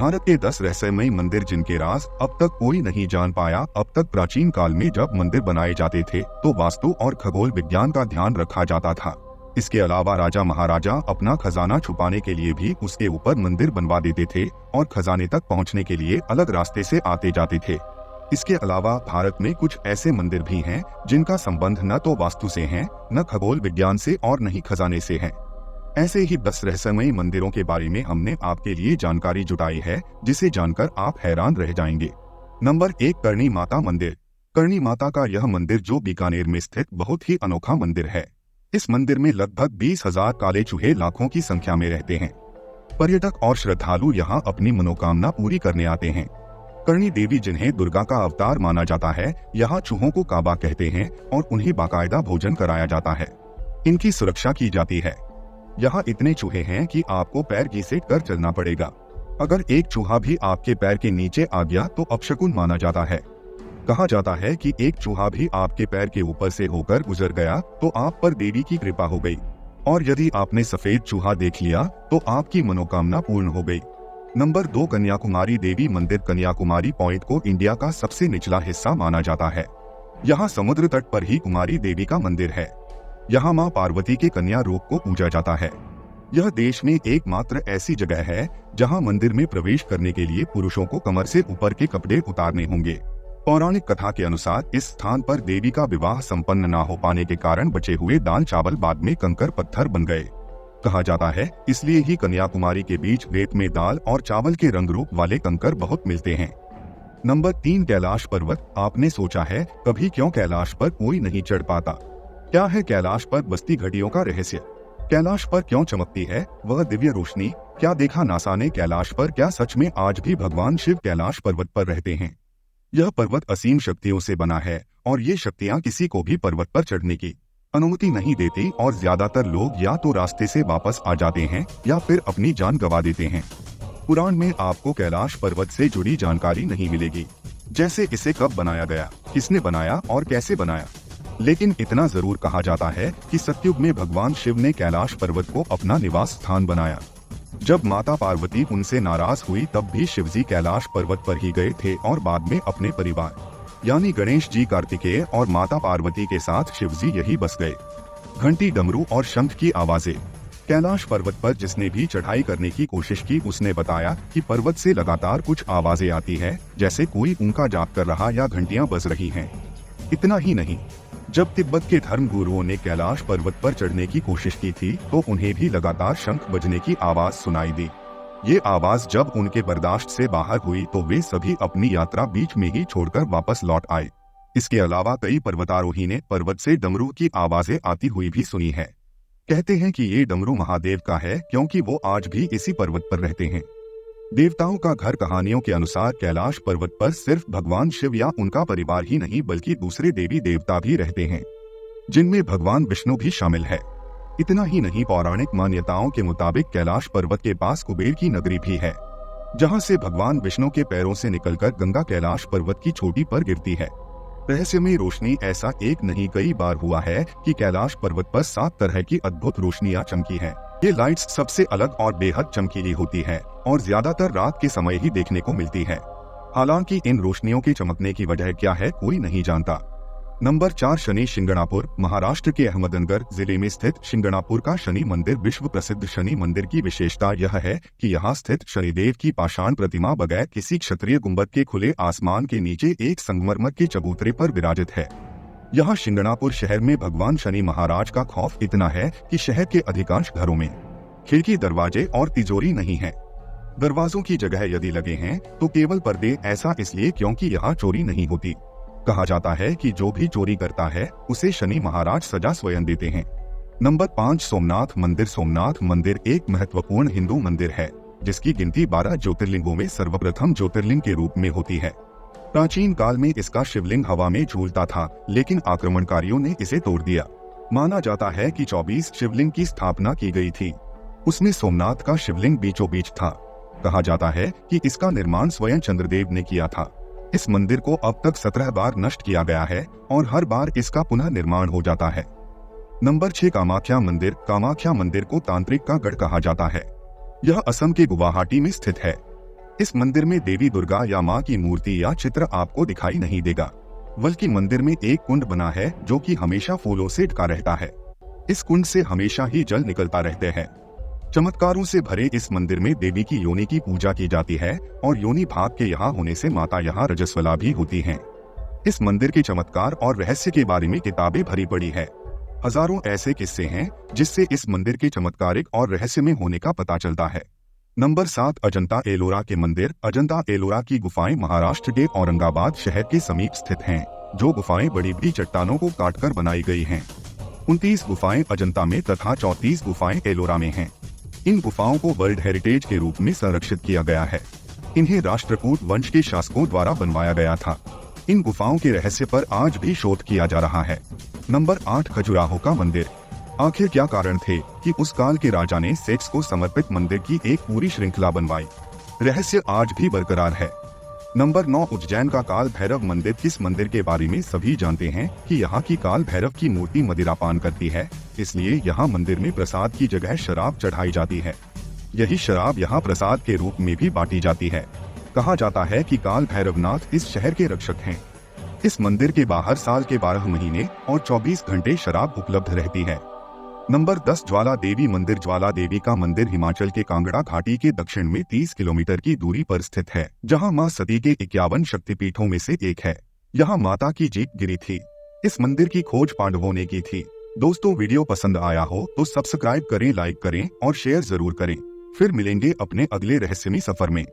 भारत के 10 रहस्यमय मंदिर जिनके राज अब तक कोई नहीं जान पाया। अब तक प्राचीन काल में जब मंदिर बनाए जाते थे तो वास्तु और खगोल विज्ञान का ध्यान रखा जाता था। इसके अलावा राजा महाराजा अपना खजाना छुपाने के लिए भी उसके ऊपर मंदिर बनवा देते थे और खजाने तक पहुंचने के लिए अलग रास्ते से आते जाते थे। इसके अलावा भारत में कुछ ऐसे मंदिर भी हैं जिनका संबंध न तो वास्तु से है, न खगोल विज्ञान से और न ही खजाने से है। ऐसे ही 10 रहस्यमय मंदिरों के बारे में हमने आपके लिए जानकारी जुटाई है, जिसे जानकर आप हैरान रह जाएंगे। नंबर 1, करणी माता मंदिर। करणी माता का यह मंदिर जो बीकानेर में स्थित बहुत ही अनोखा मंदिर है। इस मंदिर में लगभग 20,000 काले चूहे लाखों की संख्या में रहते हैं। पर्यटक और श्रद्धालु यहाँ अपनी मनोकामना पूरी करने आते हैं। करणी देवी, जिन्हें दुर्गा का अवतार माना जाता है, यहाँ चूहों को काबा कहते हैं और उन्हें बाकायदा भोजन कराया जाता है। इनकी सुरक्षा की जाती है। यहाँ इतने चूहे हैं कि आपको पैर घिसेट कर चलना पड़ेगा। अगर एक चूहा भी आपके पैर के नीचे आ गया तो अपशकुन माना जाता है। कहा जाता है कि एक चूहा भी आपके पैर के ऊपर से होकर गुजर गया तो आप पर देवी की कृपा हो गई, और यदि आपने सफेद चूहा देख लिया तो आपकी मनोकामना पूर्ण हो गई। नंबर 2, कन्याकुमारी देवी मंदिर। कन्याकुमारी पॉइंट को इंडिया का सबसे निचला हिस्सा माना जाता है। यहाँ समुद्र तट पर ही कुमारी देवी का मंदिर है। यहाँ माँ पार्वती के कन्या रूप को पूजा जाता है। यह देश में एकमात्र ऐसी जगह है जहाँ मंदिर में प्रवेश करने के लिए पुरुषों को कमर से ऊपर के कपड़े उतारने होंगे। पौराणिक कथा के अनुसार इस स्थान पर देवी का विवाह संपन्न न हो पाने के कारण बचे हुए दाल चावल बाद में कंकर पत्थर बन गए। कहा जाता है इसलिए ही कन्याकुमारी के बीच रेत में दाल और चावल के रंग रूप वाले कंकर बहुत मिलते हैं। नंबर 3, कैलाश पर्वत। आपने सोचा है कभी क्यों कैलाश पर कोई नहीं चढ़ पाता? क्या है कैलाश पर बस्ती घड़ियों का रहस्य? कैलाश पर क्यों चमकती है वह दिव्य रोशनी? क्या देखा नासा ने कैलाश पर? क्या सच में आज भी भगवान शिव कैलाश पर्वत पर रहते हैं? यह पर्वत असीम शक्तियों से बना है और ये शक्तियाँ किसी को भी पर्वत पर चढ़ने की अनुमति नहीं देती, और ज्यादातर लोग या तो रास्ते से वापस आ जाते हैं या फिर अपनी जान गंवा देते हैं। पुराण में आपको कैलाश पर्वत से जुड़ी जानकारी नहीं मिलेगी, जैसे इसे कब बनाया गया, किसने बनाया और कैसे बनाया। लेकिन इतना जरूर कहा जाता है कि सतयुग में भगवान शिव ने कैलाश पर्वत को अपना निवास स्थान बनाया। जब माता पार्वती उनसे नाराज हुई तब भी शिवजी कैलाश पर्वत पर ही गए थे और बाद में अपने परिवार यानी गणेश जी, कार्तिकेय और माता पार्वती के साथ शिवजी यही बस गए। घंटी, डमरू और शंख की आवाजें। कैलाश पर्वत पर जिसने भी चढ़ाई करने की कोशिश की उसने बताया कि पर्वत से लगातार कुछ आवाजें आती है, जैसे कोई उनका जाप कर रहा या घंटियां बज रही हैं। इतना ही नहीं, जब तिब्बत के धर्म गुरुओं ने कैलाश पर्वत पर चढ़ने की कोशिश की थी तो उन्हें भी लगातार शंख बजने की आवाज सुनाई दी। ये आवाज जब उनके बर्दाश्त से बाहर हुई तो वे सभी अपनी यात्रा बीच में ही छोड़कर वापस लौट आए। इसके अलावा कई पर्वतारोही ने पर्वत से डमरू की आवाजें आती हुई भी सुनी है। कहते हैं कि ये डमरू महादेव का है क्योंकि वो आज भी इसी पर्वत पर रहते हैं। देवताओं का घर। कहानियों के अनुसार कैलाश पर्वत पर सिर्फ भगवान शिव या उनका परिवार ही नहीं बल्कि दूसरे देवी देवता भी रहते हैं, जिनमें भगवान विष्णु भी शामिल है। इतना ही नहीं, पौराणिक मान्यताओं के मुताबिक कैलाश पर्वत के पास कुबेर की नगरी भी है, जहां से भगवान विष्णु के पैरों से निकलकर गंगा कैलाश पर्वत की चोटी पर गिरती है। रहस्यमय रोशनी। ऐसा एक नहीं कई बार हुआ है कि कैलाश पर्वत पर 7 तरह की अद्भुत रोशनियां चमकी हैं। ये लाइट्स सबसे अलग और बेहद चमकीली होती है और ज्यादातर रात के समय ही देखने को मिलती है। हालांकि इन रोशनियों के चमकने की वजह क्या है कोई नहीं जानता। नंबर 4, शनि शिंगणापुर। महाराष्ट्र के अहमदनगर जिले में स्थित शिंगणापुर का शनि मंदिर विश्व प्रसिद्ध शनि मंदिर की विशेषता यह है कि यहाँ स्थित शनिदेव की पाषाण प्रतिमा बगैर किसी क्षत्रिय गुंबद के खुले आसमान के नीचे एक संगमरमर के चबूतरे पर विराजित है। यहाँ शिंगणापुर शहर में भगवान शनि महाराज का खौफ इतना है कि शहर के अधिकांश घरों में खिड़की, दरवाजे और तिजोरी नहीं है। दरवाजों की जगह यदि लगे हैं तो केवल पर्दे। ऐसा इसलिए क्योंकि यहाँ चोरी नहीं होती। कहा जाता है कि जो भी चोरी करता है उसे शनि महाराज सजा स्वयं देते हैं। नंबर 5, सोमनाथ मंदिर। सोमनाथ मंदिर एक महत्वपूर्ण हिंदू मंदिर है जिसकी गिनती 12 ज्योतिर्लिंगों में सर्वप्रथम ज्योतिर्लिंग के रूप में होती है। प्राचीन काल में इसका शिवलिंग हवा में झूलता था, लेकिन आक्रमणकारियों ने इसे तोड़ दिया। माना जाता है कि 24 शिवलिंग की स्थापना की गई थी, उसमें सोमनाथ का शिवलिंग बीचों बीच था। कहा जाता है कि इसका निर्माण स्वयं चंद्रदेव ने किया था। इस मंदिर को अब तक 17 बार नष्ट किया गया है और हर बार इसका पुनः निर्माण हो जाता है। नंबर 6, कामाख्या मंदिर। कामाख्या मंदिर को तांत्रिक का गढ़ कहा जाता है। यह असम के गुवाहाटी में स्थित है। इस मंदिर में देवी दुर्गा या माँ की मूर्ति या चित्र आपको दिखाई नहीं देगा, बल्कि मंदिर में एक कुंड बना है जो कि हमेशा फूलों से ढका रहता है। इस कुंड से हमेशा ही जल निकलता रहते हैं। चमत्कारों से भरे इस मंदिर में देवी की योनि की पूजा की जाती है और योनि भाग के यहाँ होने से माता यहाँ रजस्वला भी होती हैं। इस मंदिर के चमत्कार और रहस्य के बारे में किताबें भरी पड़ी है। हजारों ऐसे किस्से हैं जिससे इस मंदिर के चमत्कारिक और रहस्यमय होने का पता चलता है। नंबर 7, अजंता एलोरा के मंदिर। अजंता एलोरा की गुफाएं महाराष्ट्र के औरंगाबाद शहर के समीप स्थित हैं, जो गुफाएं बड़ी बड़ी चट्टानों को काटकर बनाई गई हैं। 29 गुफाएं अजंता में तथा 34 गुफाएं एलोरा में हैं। इन गुफाओं को वर्ल्ड हेरिटेज के रूप में संरक्षित किया गया है। इन्हें राष्ट्रकूट वंश के शासकों द्वारा बनवाया गया था। इन गुफाओं के रहस्य पर आज भी शोध किया जा रहा है। नंबर 8, खजुराहो का मंदिर। आखिर क्या कारण थे कि उस काल के राजा ने सेक्स को समर्पित मंदिर की एक पूरी श्रृंखला बनवाई? रहस्य आज भी बरकरार है। नंबर 9, उज्जैन का काल भैरव मंदिर। इस मंदिर के बारे में सभी जानते हैं कि यहाँ की काल भैरव की मूर्ति मदिरापान करती है, इसलिए यहाँ मंदिर में प्रसाद की जगह शराब चढ़ाई जाती है। यही शराब यहाँ प्रसाद के रूप में भी बांटी जाती है। कहा जाता है कि काल भैरवनाथ इस शहर के रक्षक हैं। इस मंदिर के बाहर साल के 12 महीने और 24 घंटे शराब उपलब्ध रहती है। नंबर 10, ज्वाला देवी मंदिर। ज्वाला देवी का मंदिर हिमाचल के कांगड़ा घाटी के दक्षिण में 30 किलोमीटर की दूरी पर स्थित है, जहां मां सती के 51 शक्तिपीठों में से एक है। यहां माता की जीभ गिरी थी। इस मंदिर की खोज पांडवों ने की थी। दोस्तों, वीडियो पसंद आया हो तो सब्सक्राइब करें, लाइक करें और शेयर जरूर करें। फिर मिलेंगे अपने अगले रहस्यमय सफर में।